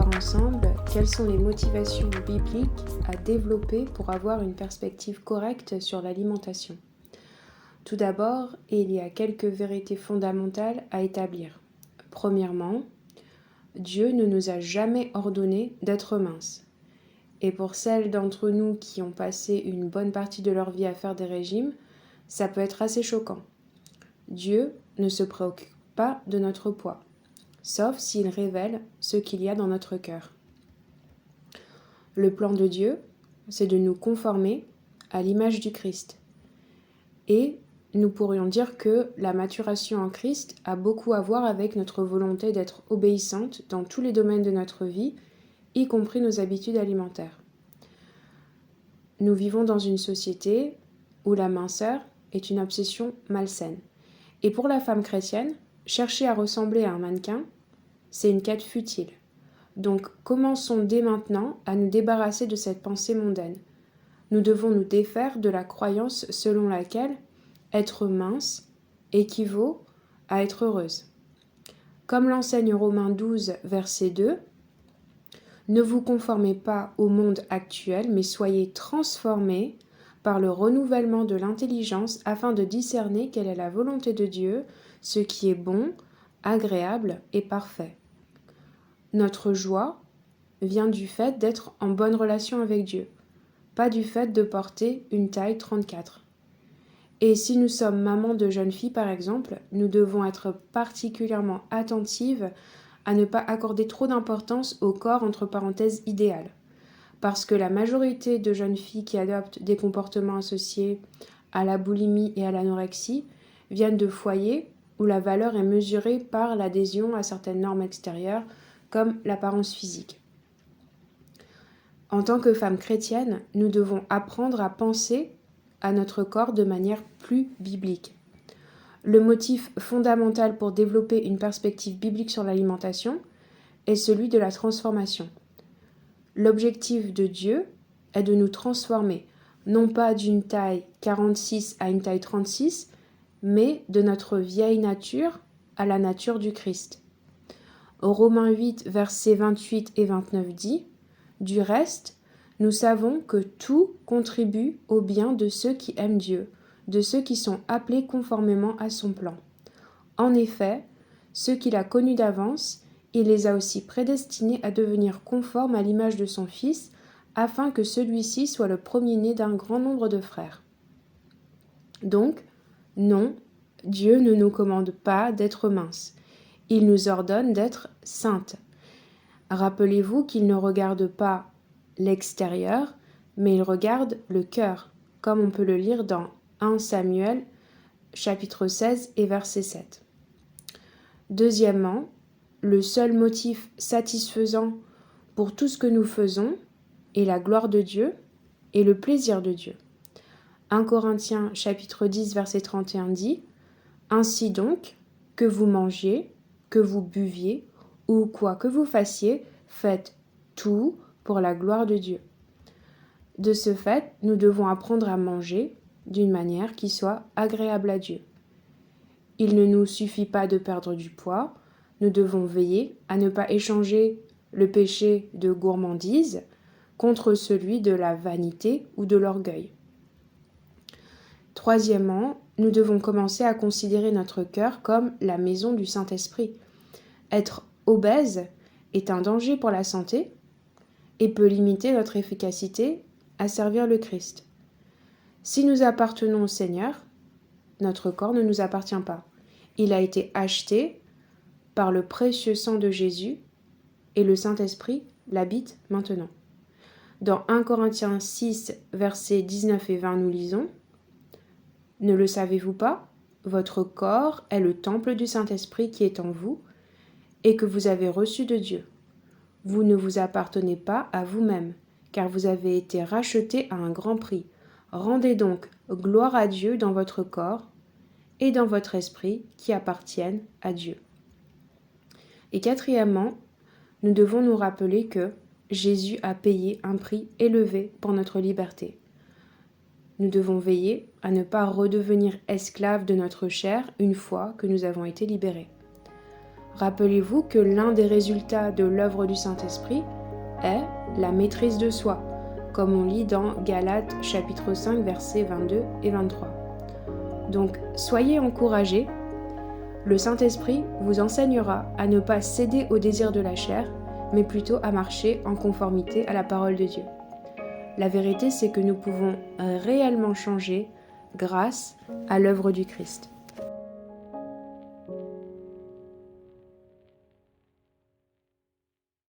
voir ensemble quelles sont les motivations bibliques à développer pour avoir une perspective correcte sur l'alimentation. Tout d'abord, il y a quelques vérités fondamentales à établir. Premièrement, Dieu ne nous a jamais ordonné d'être minces. Et pour celles d'entre nous qui ont passé une bonne partie de leur vie à faire des régimes, ça peut être assez choquant. Dieu ne se préoccupe pas de notre poids, sauf s'il révèle ce qu'il y a dans notre cœur. Le plan de Dieu, c'est de nous conformer à l'image du Christ. Et nous pourrions dire que la maturation en Christ a beaucoup à voir avec notre volonté d'être obéissante dans tous les domaines de notre vie, y compris nos habitudes alimentaires. Nous vivons dans une société où la minceur est une obsession malsaine. Et pour la femme chrétienne, chercher à ressembler à un mannequin, c'est une quête futile. Donc commençons dès maintenant à nous débarrasser de cette pensée mondaine. Nous devons nous défaire de la croyance selon laquelle être mince équivaut à être heureuse. Comme l'enseigne Romains 12, verset 2, « Ne vous conformez pas au monde actuel, mais soyez transformés par le renouvellement de l'intelligence afin de discerner quelle est la volonté de Dieu, ce qui est bon, agréable et parfait. » Notre joie vient du fait d'être en bonne relation avec Dieu, pas du fait de porter une taille 34. Et si nous sommes mamans de jeunes filles par exemple, nous devons être particulièrement attentives à ne pas accorder trop d'importance au corps entre parenthèses idéal. Parce que la majorité de jeunes filles qui adoptent des comportements associés à la boulimie et à l'anorexie viennent de foyers où la valeur est mesurée par l'adhésion à certaines normes extérieures comme l'apparence physique. En tant que femmes chrétiennes, nous devons apprendre à penser à notre corps de manière plus biblique. Le motif fondamental pour développer une perspective biblique sur l'alimentation est celui de la transformation. L'objectif de Dieu est de nous transformer, non pas d'une taille 46 à une taille 36, mais de notre vieille nature à la nature du Christ. Romains 8, versets 28 et 29 dit « Du reste, nous savons que tout contribue au bien de ceux qui aiment Dieu, de ceux qui sont appelés conformément à son plan. En effet, ceux qu'il a connus d'avance, il les a aussi prédestinés à devenir conformes à l'image de son Fils, afin que celui-ci soit le premier-né d'un grand nombre de frères. » Donc, non, Dieu ne nous commande pas d'être minces. Il nous ordonne d'être saintes. Rappelez-vous qu'il ne regarde pas l'extérieur, mais il regarde le cœur, comme on peut le lire dans 1 Samuel, chapitre 16 et verset 7. Deuxièmement, le seul motif satisfaisant pour tout ce que nous faisons est la gloire de Dieu et le plaisir de Dieu. 1 Corinthiens chapitre 10 verset 31 dit « Ainsi donc, que vous mangiez, que vous buviez, ou quoi que vous fassiez, faites tout pour la gloire de Dieu. » De ce fait, nous devons apprendre à manger d'une manière qui soit agréable à Dieu. Il ne nous suffit pas de perdre du poids, nous devons veiller à ne pas échanger le péché de gourmandise contre celui de la vanité ou de l'orgueil. Troisièmement, nous devons commencer à considérer notre cœur comme la maison du Saint-Esprit. Être obèse est un danger pour la santé et peut limiter notre efficacité à servir le Christ. Si nous appartenons au Seigneur, notre corps ne nous appartient pas. Il a été acheté par le précieux sang de Jésus et le Saint-Esprit l'habite maintenant. Dans 1 Corinthiens 6, versets 19 et 20, nous lisons « Ne le savez-vous pas ? Votre corps est le temple du Saint-Esprit qui est en vous et que vous avez reçu de Dieu. Vous ne vous appartenez pas à vous-même, car vous avez été rachetés à un grand prix. Rendez donc gloire à Dieu dans votre corps et dans votre esprit qui appartiennent à Dieu. » Et quatrièmement, nous devons nous rappeler que Jésus a payé un prix élevé pour notre liberté. Nous devons veiller à ne pas redevenir esclaves de notre chair une fois que nous avons été libérés. Rappelez-vous que l'un des résultats de l'œuvre du Saint-Esprit est la maîtrise de soi, comme on lit dans Galates chapitre 5 versets 22 et 23. Donc, soyez encouragés. Le Saint-Esprit vous enseignera à ne pas céder aux désirs de la chair, mais plutôt à marcher en conformité à la parole de Dieu. La vérité, c'est que nous pouvons réellement changer grâce à l'œuvre du Christ.